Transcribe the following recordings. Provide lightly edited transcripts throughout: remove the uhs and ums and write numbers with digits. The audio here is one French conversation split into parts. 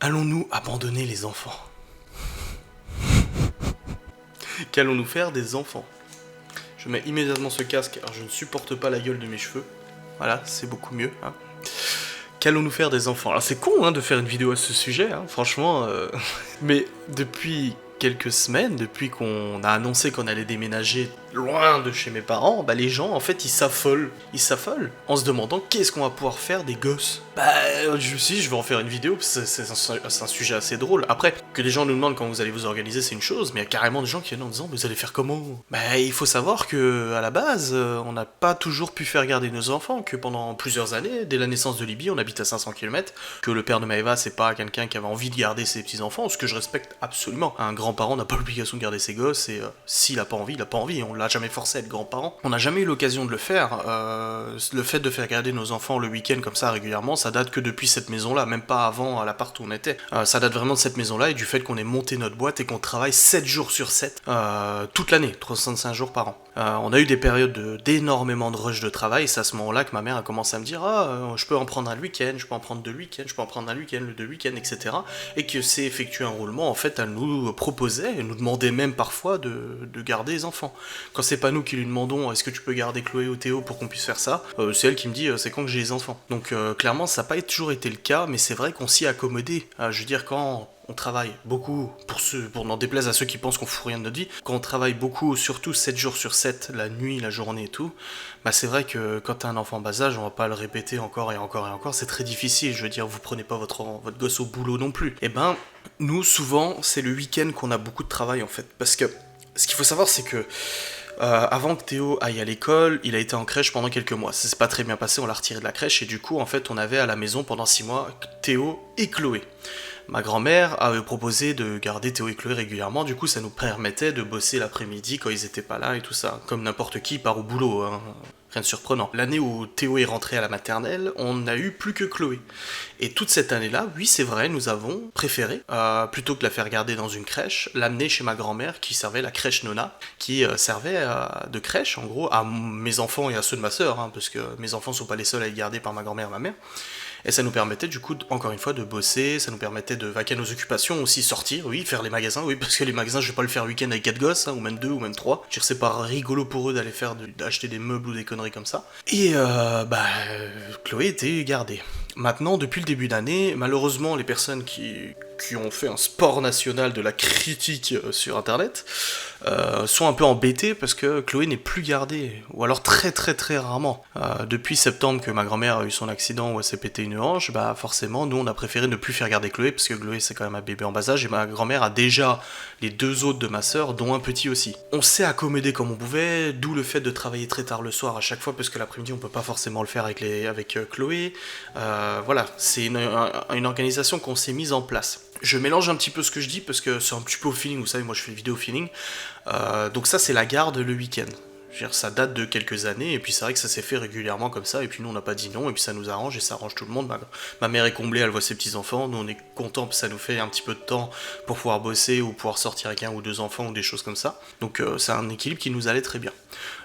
Allons-nous abandonner les enfants? Qu'allons-nous faire des enfants? Je mets immédiatement ce casque, alors je ne supporte pas la gueule de mes cheveux. Voilà, c'est beaucoup mieux. Hein. Qu'allons-nous faire des enfants? Alors c'est con de faire une vidéo à ce sujet, franchement. Mais depuis quelques semaines, depuis qu'on a annoncé qu'on allait déménager loin de chez mes parents, les gens en fait ils s'affolent. Ils s'affolent en se demandant qu'est-ce qu'on va pouvoir faire des gosses. Je vais en faire une vidéo, parce que c'est un sujet assez drôle. Après, que les gens nous demandent quand vous allez vous organiser, c'est une chose, mais il y a carrément des gens qui viennent en disant, mais vous allez faire comment? Il faut savoir que, à la base, on n'a pas toujours pu faire garder nos enfants, que pendant plusieurs années, dès la naissance de Libye, on habite à 500 km, que le père de Maëva, c'est pas quelqu'un qui avait envie de garder ses petits-enfants, ce que je respecte absolument. Un grand-parent n'a pas l'obligation de garder ses gosses, et s'il a pas envie, il a pas envie, on l'a jamais forcé à être grand-parent. On n'a jamais eu l'occasion de le faire. Le fait de faire garder nos enfants le week-end comme ça régulièrement, ça date que depuis cette maison-là, même pas avant à l'appart où on était. Ça date vraiment de cette maison-là et du fait qu'on ait monté notre boîte et qu'on travaille 7 jours sur 7, toute l'année, 365 jours par an. On a eu des périodes d'énormément de rush de travail, et c'est à ce moment-là que ma mère a commencé à me dire je peux en prendre un le week-end, je peux en prendre 2 week-ends, je peux en prendre un week-end, le 2 week-ends, etc. Et que c'est effectué un roulement, en fait, elle nous proposait, elle nous demandait même parfois de garder les enfants. Quand c'est pas nous qui lui demandons est-ce que tu peux garder Chloé ou Théo pour qu'on puisse faire ça, c'est elle qui me dit c'est quand que j'ai les enfants. Donc clairement ça n'a pas toujours été le cas, mais c'est vrai qu'on s'y est accommodé. Je veux dire, quand on travaille beaucoup, pour n'en déplaise à ceux qui pensent qu'on fout rien de notre vie, quand on travaille beaucoup, surtout 7 jours sur 7, la nuit, la journée et tout, c'est vrai que quand t'as un enfant en bas âge, on va pas le répéter encore et encore et encore, c'est très difficile, je veux dire, vous prenez pas votre gosse au boulot non plus. Nous, souvent, c'est le week-end qu'on a beaucoup de travail en fait, parce que ce qu'il faut savoir, c'est que avant que Théo aille à l'école, il a été en crèche pendant quelques mois. Ça s'est pas très bien passé, on l'a retiré de la crèche et du coup, en fait, on avait à la maison pendant 6 mois Théo et Chloé. Ma grand-mère avait proposé de garder Théo et Chloé régulièrement, du coup ça nous permettait de bosser l'après-midi quand ils étaient pas là et tout ça. Comme n'importe qui part au boulot, rien de surprenant. L'année où Théo est rentré à la maternelle, on n'a eu plus que Chloé. Et toute cette année-là, oui c'est vrai, nous avons préféré, plutôt que de la faire garder dans une crèche, l'amener chez ma grand-mère qui servait la crèche Nona, qui servait de crèche en gros à mes enfants et à ceux de ma sœur, parce que mes enfants sont pas les seuls à être gardés par ma grand-mère et ma mère. Et ça nous permettait du coup, encore une fois, de bosser, ça nous permettait de vaquer à nos occupations, aussi sortir, oui, faire les magasins, oui, parce que les magasins, je vais pas le faire le week-end avec 4 gosses, ou même 2, ou même 3. Je veux dire, c'est pas rigolo pour eux d'acheter des meubles ou des conneries comme ça. Et Chloé était gardée. Maintenant, depuis le début d'année, malheureusement, les personnes qui ont fait un sport national de la critique sur internet sont un peu embêtés parce que Chloé n'est plus gardée, ou alors très très très rarement. Depuis septembre que ma grand-mère a eu son accident où elle s'est pété une hanche, forcément nous on a préféré ne plus faire garder Chloé parce que Chloé c'est quand même un bébé en bas âge et ma grand-mère a déjà les 2 autres de ma sœur dont un petit aussi. On s'est accommodé comme on pouvait, d'où le fait de travailler très tard le soir à chaque fois parce que l'après-midi on peut pas forcément le faire avec Chloé. Voilà, c'est une organisation qu'on s'est mise en place. Je mélange un petit peu ce que je dis parce que c'est un petit peu au feeling, vous savez, moi je fais des vidéos au feeling. Donc ça c'est la garde le week-end. Je veux dire, ça date de quelques années, et puis c'est vrai que ça s'est fait régulièrement comme ça, et puis nous on n'a pas dit non, et puis ça nous arrange, et ça arrange tout le monde. Ma mère est comblée, elle voit ses petits-enfants, nous on est contents, ça nous fait un petit peu de temps pour pouvoir bosser, ou pouvoir sortir avec 1 ou 2 enfants, ou des choses comme ça. Donc c'est un équilibre qui nous allait très bien.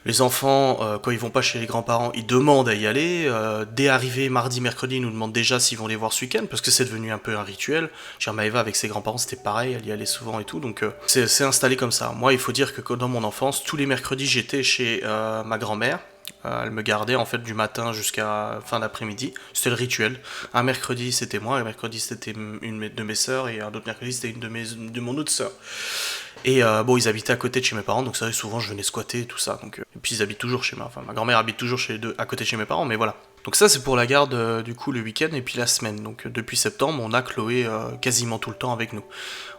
Les enfants, quand ils vont pas chez les grands-parents, ils demandent à y aller. Dès arrivé mardi, mercredi, ils nous demandent déjà s'ils vont les voir ce week-end, parce que c'est devenu un peu un rituel. Maëva avec ses grands-parents, c'était pareil, elle y allait souvent et tout, donc c'est installé comme ça. Moi, il faut dire que dans mon enfance, tous les mercredis, j'étais chez ma grand-mère. Elle me gardait en fait du matin jusqu'à fin d'après-midi. C'était le rituel. Un mercredi c'était moi, un mercredi c'était une de mes sœurs et un autre mercredi c'était une de mon autre sœur. Et ils habitaient à côté de chez mes parents, donc ça souvent je venais squatter et tout ça. Donc, et puis ils habitent toujours chez moi. Enfin, ma grand-mère habite toujours à côté de chez mes parents, mais voilà. Donc ça c'est pour la garde du coup le week-end et puis la semaine. Donc depuis septembre on a Chloé quasiment tout le temps avec nous.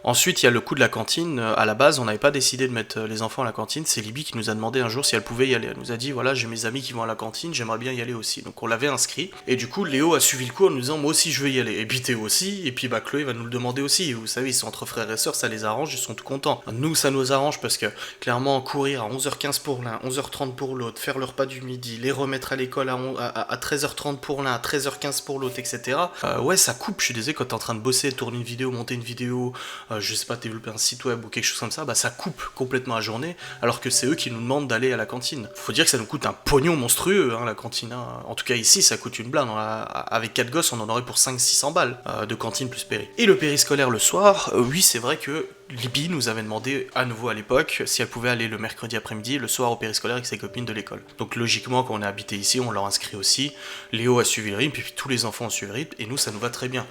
Ensuite il y a le coup de la cantine. À la base on n'avait pas décidé de mettre les enfants à la cantine. C'est Libye qui nous a demandé un jour si elle pouvait y aller. Elle nous a dit voilà j'ai mes amis qui vont à la cantine, j'aimerais bien y aller aussi. Donc on l'avait inscrit. Et du coup Léo a suivi le coup en nous disant moi aussi je veux y aller. Et puis Théo aussi. Et puis Chloé va nous le demander aussi. Vous savez ils sont entre frères et sœurs, ça les arrange, ils sont tout contents. Nous ça nous arrange parce que clairement courir à 11h15 pour l'un, 11h30 pour l'autre, faire le repas du midi, les remettre à l'école à 13h30 pour l'un, à 13h15 pour l'autre, etc. Ouais, ça coupe, je suis désolé, quand t'es en train de bosser, tourner une vidéo, monter une vidéo, je sais pas, développer un site web ou quelque chose comme ça, bah ça coupe complètement la journée, alors que c'est eux qui nous demandent d'aller à la cantine. Faut dire que ça nous coûte un pognon monstrueux, hein, la cantine. Hein. En tout cas ici, ça coûte une blinde. Avec 4 gosses, on en aurait pour 500-600 balles de cantine plus péri. Et le périscolaire le soir, oui, c'est vrai que Libye nous avait demandé à nouveau à l'époque si elle pouvait aller le mercredi après-midi, le soir au périscolaire avec ses copines de l'école. Donc logiquement, quand on a habité ici, on l'a inscrit aussi. Léo a suivi le rythme, puis tous les enfants ont suivi le rythme, et nous, ça nous va très bien.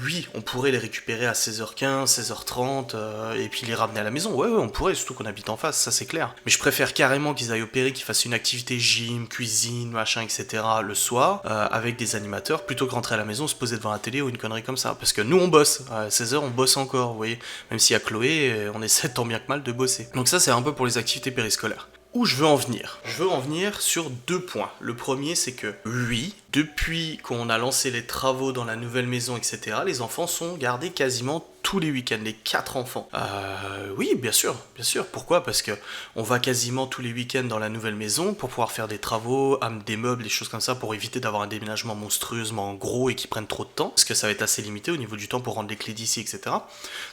Oui, on pourrait les récupérer à 16h15, 16h30, et puis les ramener à la maison. Ouais, on pourrait, surtout qu'on habite en face, ça c'est clair. Mais je préfère carrément qu'ils aillent au péri, qu'ils fassent une activité gym, cuisine, machin, etc. le soir, avec des animateurs, plutôt que rentrer à la maison, se poser devant la télé ou une connerie comme ça. Parce que nous, on bosse. À 16h, on bosse encore, vous voyez. Même s'il y a Chloé, on essaie tant bien que mal de bosser. Donc ça, c'est un peu pour les activités périscolaires. Où je veux en venir? Je veux en venir sur 2 points. Le premier, c'est que oui, depuis qu'on a lancé les travaux dans la nouvelle maison, etc., les enfants sont gardés quasiment tous les week-ends, les 4 enfants. Oui, bien sûr, bien sûr. Pourquoi? Parce que on va quasiment tous les week-ends dans la nouvelle maison pour pouvoir faire des travaux, amener des meubles, des choses comme ça, pour éviter d'avoir un déménagement monstrueusement gros et qui prenne trop de temps, parce que ça va être assez limité au niveau du temps pour rendre les clés d'ici, etc.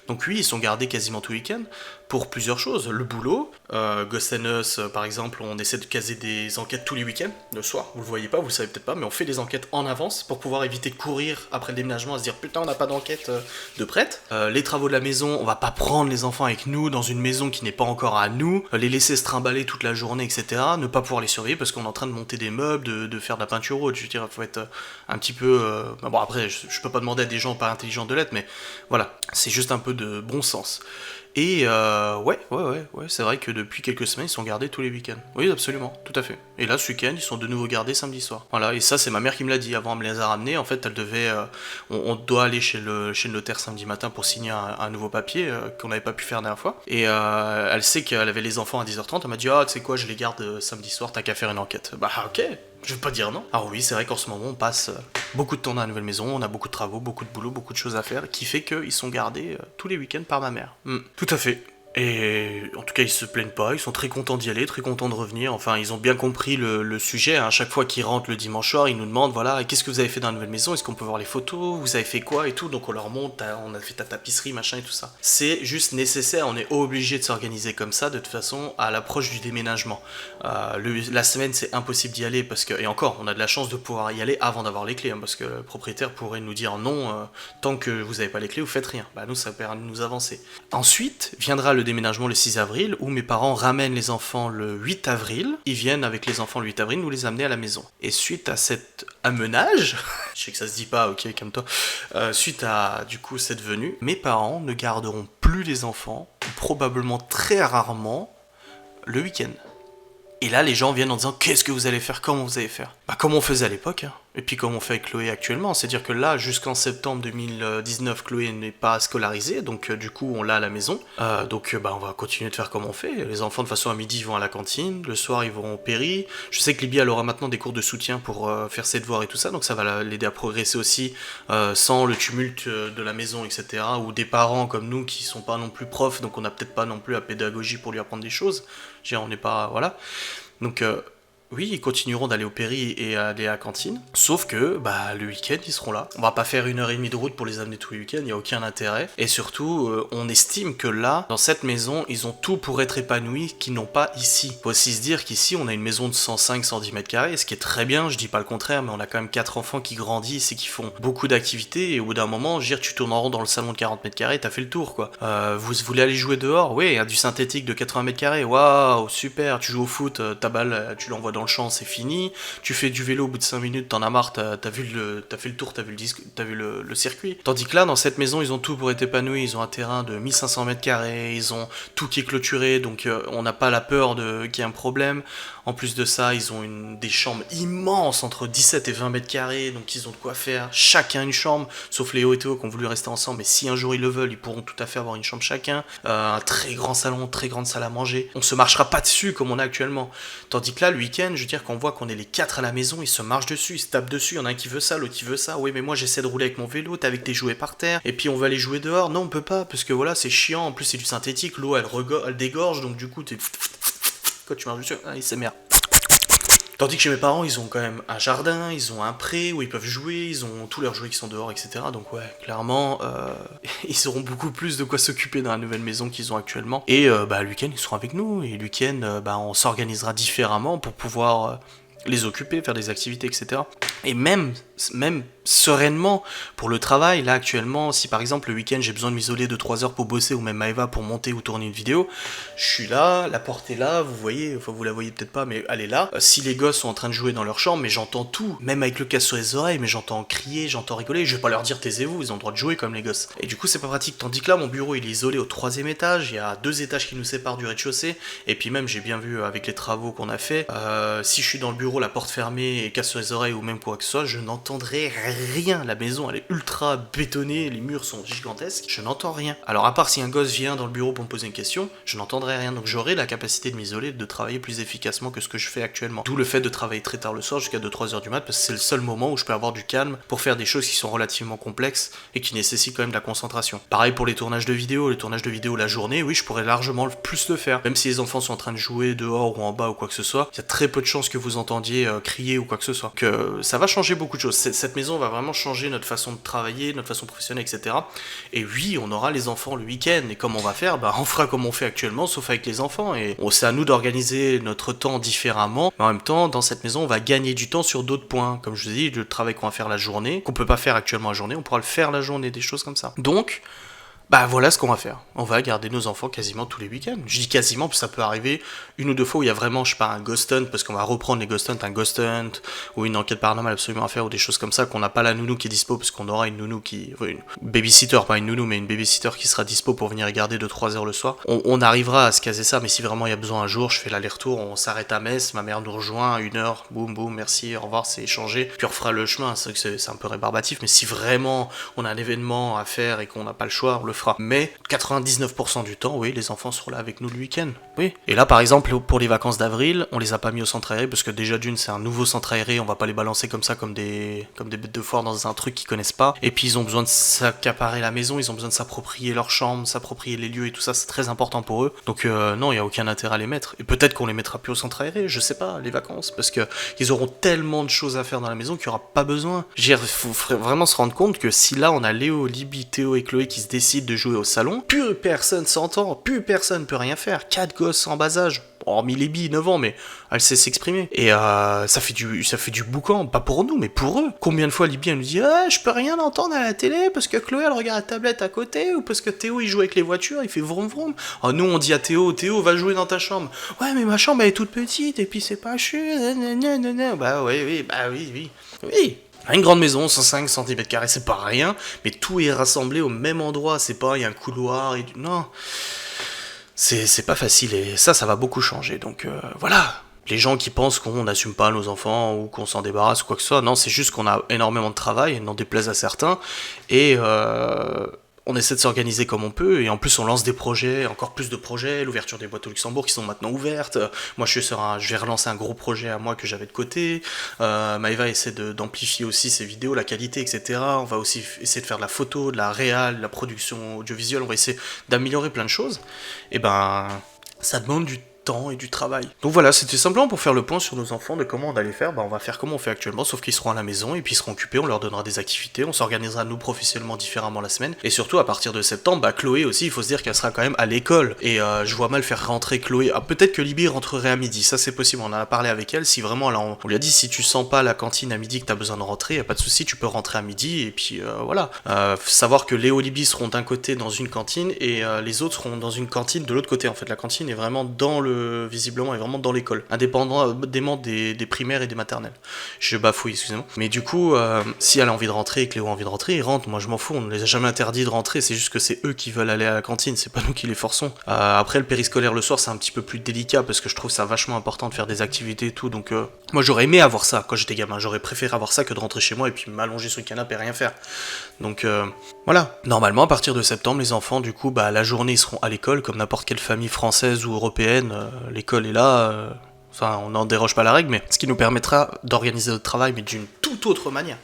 Donc oui, ils sont gardés quasiment tous les week-ends pour plusieurs choses. Le boulot, Ghost and Us, par exemple, on essaie de caser des enquêtes tous les week-ends, le soir. Vous le voyez pas, vous le savez peut-être pas, mais on fait des enquêtes en avance pour pouvoir éviter de courir après le déménagement à se dire putain, on n'a pas d'enquête de prête. Les travaux de la maison, on va pas prendre les enfants avec nous dans une maison qui n'est pas encore à nous, les laisser se trimballer toute la journée, etc. Ne pas pouvoir les surveiller parce qu'on est en train de monter des meubles, de faire de la peinture haute. Je veux dire, il faut être un petit peu... Bon, après, je peux pas demander à des gens pas intelligents de l'être, mais voilà, c'est juste un peu de bon sens. Et ouais, c'est vrai que depuis quelques semaines, ils sont gardés tous les week-ends. Oui, absolument, tout à fait. Et là, ce week-end, ils sont de nouveau gardés samedi soir. Voilà, et ça, c'est ma mère qui me l'a dit. Avant, elle me les a ramenés. En fait, elle devait... on doit aller chez le notaire samedi matin pour signer un nouveau papier qu'on n'avait pas pu faire la dernière fois. Et elle sait qu'elle avait les enfants à 10h30. Elle m'a dit, ah, tu sais quoi, je les garde samedi soir, t'as qu'à faire une enquête. Bah, ok. Je veux pas dire non. Alors oui, c'est vrai qu'en ce moment, on passe beaucoup de temps dans la nouvelle maison, on a beaucoup de travaux, beaucoup de boulot, beaucoup de choses à faire, qui fait qu'ils sont gardés tous les week-ends par ma mère. Tout à fait. Et en tout cas, ils se plaignent pas, ils sont très contents d'y aller, très contents de revenir. Enfin, ils ont bien compris le sujet. À chaque fois qu'ils rentrent le dimanche soir, ils nous demandent, voilà, qu'est-ce que vous avez fait dans la nouvelle maison? Est-ce qu'on peut voir les photos? Vous avez fait quoi et tout? Donc on leur montre, on a fait ta tapisserie, machin et tout ça. C'est juste nécessaire, on est obligé de s'organiser comme ça, de toute façon, à l'approche du déménagement. La semaine, c'est impossible d'y aller parce que, et encore, on a de la chance de pouvoir y aller avant d'avoir les clés, hein, parce que le propriétaire pourrait nous dire non, tant que vous n'avez pas les clés, vous faites rien. Bah nous, ça permet de nous avancer. Ensuite, viendra le déménagement le 6 avril, où mes parents ramènent les enfants le 8 avril. Ils viennent avec les enfants le 8 avril nous les amener à la maison. Et suite à cet amenage, je sais que ça se dit pas, ok, calme-toi, suite à du coup cette venue, mes parents ne garderont plus les enfants, probablement très rarement, le week-end. Et là, les gens viennent en disant « Qu'est-ce que vous allez faire? Comment vous allez faire ?» Bah comme on faisait à l'époque, hein. Et puis comme on fait avec Chloé actuellement. C'est-à-dire que là, jusqu'en septembre 2019, Chloé n'est pas scolarisée, donc du coup, on l'a à la maison. Donc on va continuer de faire comme on fait. Les enfants, de toute façon, à midi, ils vont à la cantine. Le soir, ils vont au péri. Je sais que Libye, elle aura maintenant des cours de soutien pour faire ses devoirs et tout ça, donc ça va l'aider à progresser aussi, sans le tumulte de la maison, etc. Ou des parents comme nous qui sont pas non plus profs, donc on n'a peut-être pas non plus la pédagogie pour lui apprendre des choses. Je veux dire, on n'est pas... Voilà. Donc oui, ils continueront d'aller au péri et aller à la cantine, sauf que le week-end ils seront là. On va pas faire 1h30 de route pour les amener tous les week-ends, il n'y a aucun intérêt. Et surtout, on estime que là, dans cette maison, ils ont tout pour être épanouis qu'ils n'ont pas ici. Faut aussi se dire qu'ici, on a une maison de 105-110 mètres carrés, ce qui est très bien, je dis pas le contraire, mais on a quand même 4 enfants qui grandissent et qui font beaucoup d'activités, et au bout d'un moment, je veux dire, tu tournes en rond dans le salon de 40 mètres carrés, t'as fait le tour, quoi. Vous voulez aller jouer dehors? Oui, il y a du synthétique de 80 mètres carrés, waouh, super, tu joues au foot, ta balle, tu l'envoies dans le champ, c'est fini. Tu fais du vélo au bout de 5 minutes, t'en as marre, t'as fait le tour, t'as vu le circuit. Tandis que là, dans cette maison, ils ont tout pour être épanouis. Ils ont un terrain de 1500 mètres carrés, ils ont tout qui est clôturé, donc on n'a pas la peur qu'il y ait un problème. En plus de ça, ils ont des chambres immenses, entre 17 et 20 mètres carrés, donc ils ont de quoi faire. Chacun une chambre, sauf Léo et Théo qui ont voulu rester ensemble, mais si un jour ils le veulent, ils pourront tout à fait avoir une chambre chacun. Un très grand salon, très grande salle à manger. On se marchera pas dessus comme on a actuellement. Tandis que là, le week-end, je veux dire, quand on voit qu'on est les 4 à la maison, ils se marchent dessus, ils se tapent dessus. Il y en a un qui veut ça, l'autre qui veut ça. Oui, mais moi j'essaie de rouler avec mon vélo, t'es avec tes jouets par terre, et puis on va aller jouer dehors. Non, on peut pas, parce que voilà, c'est chiant. En plus, c'est du synthétique, l'eau elle dégorge, donc du coup, quand tu marches dessus, il s'émerde. Tandis que chez mes parents, ils ont quand même un jardin, ils ont un pré où ils peuvent jouer, ils ont tous leurs jouets qui sont dehors, etc. Donc ouais, clairement, ils auront beaucoup plus de quoi s'occuper dans la nouvelle maison qu'ils ont actuellement. Et le week-end, ils seront avec nous. Et le week-end, on s'organisera différemment pour pouvoir les occuper, faire des activités, etc. Et même sereinement pour le travail, là actuellement, si par exemple le week-end j'ai besoin de m'isoler de 3 heures pour bosser, ou même Maëva pour monter ou tourner une vidéo, je suis là, la porte est là, vous voyez, enfin vous la voyez peut-être pas, mais elle est là. Si les gosses sont en train de jouer dans leur chambre, mais j'entends tout, même avec le casque sur les oreilles, mais j'entends crier, j'entends rigoler, je vais pas leur dire taisez-vous, ils ont le droit de jouer comme les gosses. Et du coup c'est pas pratique, tandis que là mon bureau il est isolé au 3e étage, il y a 2 étages qui nous séparent du rez-de-chaussée, et puis même j'ai bien vu avec les travaux qu'on a fait, si je suis dans le bureau, la porte fermée et casque sur les oreilles ou même quoi que ce soit, je n'entendrai rien. La maison elle est ultra bétonnée, les murs sont gigantesques, je n'entends rien. Alors à part si un gosse vient dans le bureau pour me poser une question, je n'entendrai rien, donc j'aurai la capacité de m'isoler, de travailler plus efficacement que ce que je fais actuellement. D'où le fait de travailler très tard le soir jusqu'à 2-3 heures du mat, parce que c'est le seul moment où je peux avoir du calme pour faire des choses qui sont relativement complexes et qui nécessitent quand même de la concentration. Pareil pour les tournages de vidéos, la journée, oui je pourrais largement plus le faire. Même si les enfants sont en train de jouer dehors ou en bas ou quoi que ce soit, il y a très peu de chances que vous entendiez crier ou quoi que ce soit. Que ça va changer beaucoup de choses. Cette maison va vraiment changer notre façon de travailler, notre façon professionnelle, etc. Et oui, on aura les enfants le week-end. Et comme on va faire, on fera comme on fait actuellement, sauf avec les enfants. Et c'est à nous d'organiser notre temps différemment. Mais en même temps, dans cette maison, on va gagner du temps sur d'autres points. Comme je vous ai dit, le travail qu'on va faire la journée, qu'on peut pas faire actuellement la journée, on pourra le faire la journée, des choses comme ça. Donc, voilà ce qu'on va faire. On va garder nos enfants quasiment tous les week-ends. Je dis quasiment, parce que ça peut arriver 1 ou 2 fois où il y a vraiment, je sais pas, un ghost hunt, parce qu'on va reprendre les ghost hunt, un ghost hunt, ou une enquête paranormale absolument à faire, ou des choses comme ça, qu'on n'a pas la nounou qui est dispo, parce qu'on aura une nounou qui... une babysitter, pas une nounou, mais une babysitter qui sera dispo pour venir regarder 2-3 heures le soir. On arrivera à se caser ça, mais si vraiment il y a besoin un jour, je fais l'aller-retour, on s'arrête à Metz, ma mère nous rejoint, 1 heure, boum, boum, merci, au revoir, c'est échangé, puis on refera le chemin. C'est vrai que c'est un peu rébarbatif, mais si vraiment on a un événement à faire et qu'on n'a pas le choix, on le fera. Mais 99% du temps, oui, les enfants seront là avec nous le week-end. Oui. Et là, par exemple, pour les vacances d'avril, on les a pas mis au centre aéré parce que déjà d'une, c'est un nouveau centre aéré, on va pas les balancer comme ça, comme des bêtes de foire dans un truc qu'ils connaissent pas. Et puis ils ont besoin de s'accaparer la maison, ils ont besoin de s'approprier leur chambre, s'approprier les lieux et tout ça, c'est très important pour eux. Donc non, il y a aucun intérêt à les mettre. Et peut-être qu'on les mettra plus au centre aéré, je sais pas, les vacances, parce que ils auront tellement de choses à faire dans la maison qu'il y aura pas besoin. Il faut vraiment se rendre compte que si là on a Léo, Libby, Théo et Chloé qui se décident de jouer au salon, plus personne s'entend, plus personne peut rien faire. 4 gosses en bas âge, hormis les billes, 9 ans, mais elle sait s'exprimer. Et ça fait du boucan, pas pour nous, mais pour eux. Combien de fois Libby elle nous dit je peux rien entendre à la télé parce que Chloé elle regarde la tablette à côté, ou parce que Théo il joue avec les voitures, il fait vroom vroom. Nous on dit à Théo va jouer dans ta chambre. Ouais mais ma chambre elle est toute petite et puis c'est pas chou. Oui. Une grande maison, 105 cm², c'est pas rien, mais tout est rassemblé au même endroit, c'est pas, il y a un couloir et non. C'est pas facile, et ça va beaucoup changer, donc voilà. Les gens qui pensent qu'on n'assume pas nos enfants, ou qu'on s'en débarrasse, ou quoi que ce soit, non, c'est juste qu'on a énormément de travail, n'en déplaise à certains, et on essaie de s'organiser comme on peut, et en plus on lance des projets, encore plus de projets, l'ouverture des boîtes au Luxembourg qui sont maintenant ouvertes. Moi je vais relancer un gros projet à moi que j'avais de côté. Maëva essaie d'amplifier aussi ses vidéos, la qualité, etc. On va aussi essayer de faire de la photo, de la réal, de la production audiovisuelle, on va essayer d'améliorer plein de choses. Et ça demande du temps et du travail. Donc voilà, c'était simplement pour faire le point sur nos enfants, de comment on allait faire. On va faire comme on fait actuellement, sauf qu'ils seront à la maison et puis ils seront occupés, on leur donnera des activités, on s'organisera nous professionnellement différemment la semaine. Et surtout à partir de septembre, Chloé aussi, il faut se dire qu'elle sera quand même à l'école. Et je vois mal faire rentrer Chloé. Peut-être que Libby rentrerait à midi, ça c'est possible, on en a parlé avec elle. Si vraiment, là, on lui a dit, si tu sens pas la cantine à midi que t'as besoin de rentrer, y a pas de souci, tu peux rentrer à midi. Et puis voilà. Savoir que Léo et Libby seront d'un côté dans une cantine et les autres seront dans une cantine de l'autre côté. En fait, la cantine est vraiment visiblement est vraiment dans l'école, indépendamment des primaires et des maternelles. Je bafouille, excusez-moi. Mais du coup, si elle a envie de rentrer et que Léo a envie de rentrer, ils rentrent. Moi je m'en fous, on ne les a jamais interdits de rentrer, c'est juste que c'est eux qui veulent aller à la cantine, c'est pas nous qui les forçons. Après le périscolaire le soir c'est un petit peu plus délicat parce que je trouve ça vachement important de faire des activités et tout, donc moi j'aurais aimé avoir ça quand j'étais gamin, j'aurais préféré avoir ça que de rentrer chez moi et puis m'allonger sur le canapé et rien faire. Donc voilà. Normalement à partir de septembre les enfants du coup la journée ils seront à l'école comme n'importe quelle famille française ou européenne, l'école est là, on n'en déroge pas la règle, mais ce qui nous permettra d'organiser notre travail mais d'une toute autre manière.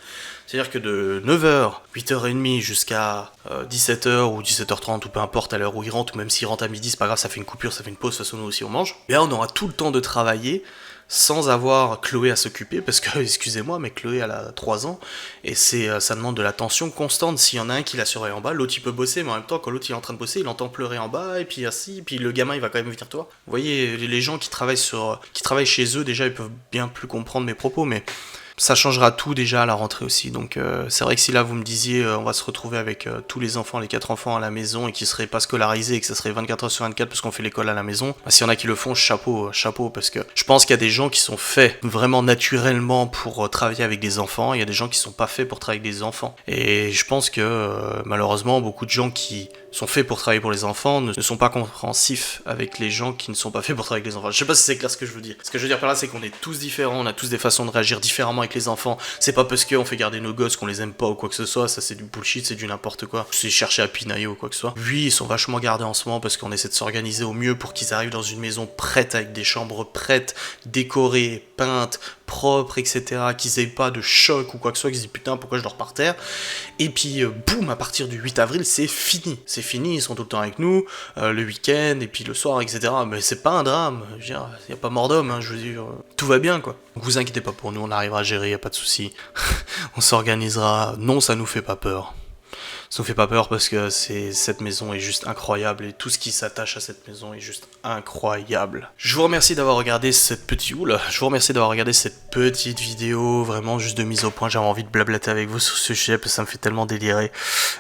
C'est-à-dire que de 9h, 8h30 jusqu'à 17h ou 17h30 ou peu importe à l'heure où ils rentrent, ou même s'ils rentrent à midi, c'est pas grave, ça fait une coupure, ça fait une pause, de toute façon nous aussi on mange, et là on aura tout le temps de travailler sans avoir Chloé à s'occuper, parce que, excusez-moi, mais Chloé, elle a 3 ans, et ça demande de l'attention constante. S'il y en a un qui la surveille en bas, l'autre il peut bosser, mais en même temps, quand l'autre il est en train de bosser, il entend pleurer en bas, et puis assis, puis le gamin il va quand même venir toi. Vous voyez, les gens qui travaillent chez eux, déjà, ils peuvent bien plus comprendre mes propos, mais ça changera tout déjà à la rentrée aussi. Donc c'est vrai que si là vous me disiez on va se retrouver avec tous les enfants, les 4 enfants à la maison et qui seraient pas scolarisés et que ça serait 24 heures sur 24 parce qu'on fait l'école à la maison, bah, s'il y en a qui le font, chapeau, chapeau, parce que je pense qu'il y a des gens qui sont faits vraiment naturellement pour travailler avec des enfants, il y a des gens qui sont pas faits pour travailler avec des enfants. Et je pense que malheureusement beaucoup de gens qui sont faits pour travailler pour les enfants ne sont pas compréhensifs avec les gens qui ne sont pas faits pour travailler avec les enfants. Je sais pas si c'est clair ce que je veux dire. Ce que je veux dire par là, c'est qu'on est tous différents, on a tous des façons de réagir différemment avec les enfants. C'est pas parce qu'on fait garder nos gosses qu'on les aime pas ou quoi que ce soit, ça c'est du bullshit, c'est du n'importe quoi. C'est chercher à pinailler ou quoi que ce soit. Oui, ils sont vachement gardés en ce moment parce qu'on essaie de s'organiser au mieux pour qu'ils arrivent dans une maison prête avec des chambres prêtes, décorées, peintes, propres, etc. Qu'ils aient pas de choc ou quoi que ce soit, qu'ils disent putain pourquoi je dors par terre. Et puis boum, à partir du 8 avril, c'est fini. C'est fini, ils sont tout le temps avec nous, le week-end, et puis le soir, etc. Mais c'est pas un drame, je veux dire, y a pas mort d'homme, hein, je veux dire, tout va bien, quoi. Donc vous inquiétez pas pour nous, on arrivera à gérer, y a pas de souci. On s'organisera. Non, ça nous fait pas peur. Ça nous fait pas peur parce que cette maison est juste incroyable et tout ce qui s'attache à cette maison est juste incroyable. Je vous remercie d'avoir regardé cette petite vidéo, vraiment juste de mise au point. J'avais envie de blablater avec vous sur ce sujet parce que ça me fait tellement délirer.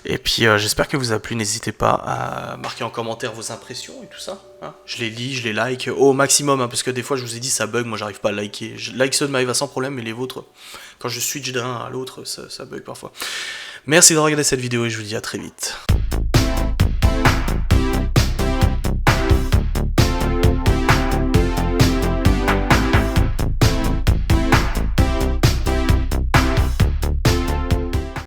Et puis j'espère que vous a plu. N'hésitez pas à marquer en commentaire vos impressions et tout ça. Hein. Je les lis, je les like au maximum hein, parce que des fois je vous ai dit ça bug, moi j'arrive pas à liker. Je like ceux de Maëva sans problème mais les vôtres, quand je switch d'un à l'autre, ça bug parfois. Merci de regarder cette vidéo et je vous dis à très vite.